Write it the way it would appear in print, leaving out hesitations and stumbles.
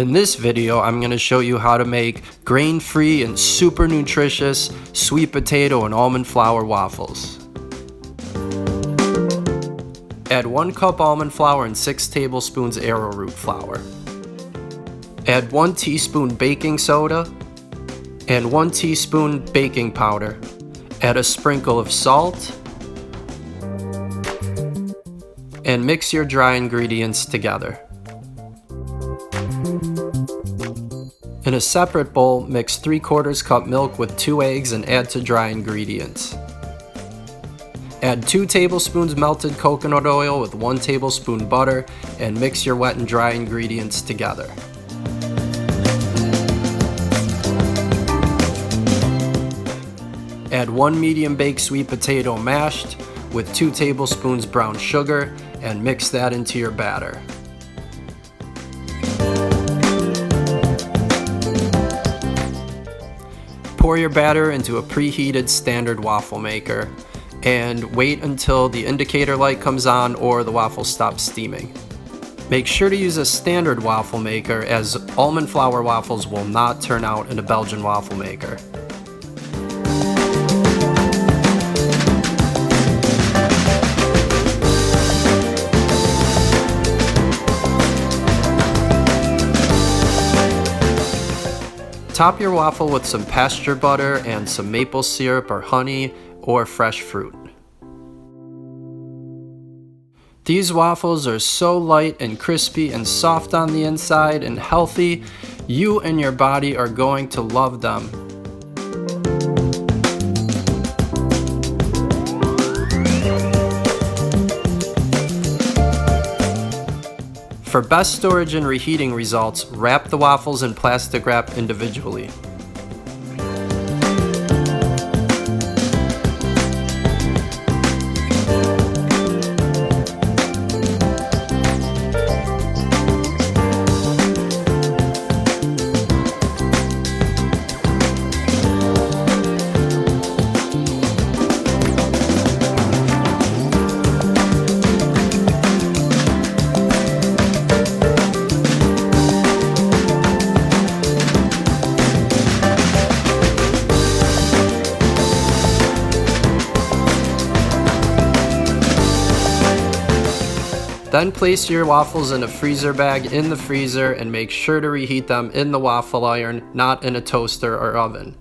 In this video, I'm going to show you how to make grain-free and super nutritious sweet potato and almond flour waffles. Add 1 cup almond flour and 6 tablespoons arrowroot flour. Add 1 teaspoon baking soda and 1 teaspoon baking powder. Add a sprinkle of salt and mix your dry ingredients together. In a separate bowl, mix 3/4 cup milk with 2 eggs and add to dry ingredients. Add 2 tablespoons melted coconut oil with 1 tablespoon butter and mix your wet and dry ingredients together. Add 1 medium baked sweet potato mashed with 2 tablespoons brown sugar and mix that into your batter. Pour your batter into a preheated standard waffle maker and wait until the indicator light comes on or the waffle stops steaming. Make sure to use a standard waffle maker, as almond flour waffles will not turn out in a Belgian waffle maker. Top your waffle with some pasture butter and some maple syrup or honey or fresh fruit. These waffles are so light and crispy and soft on the inside and healthy. You and your body are going to love them. For best storage and reheating results, wrap the waffles in plastic wrap individually. Then place your waffles in a freezer bag in the freezer and make sure to reheat them in the waffle iron, not in a toaster or oven.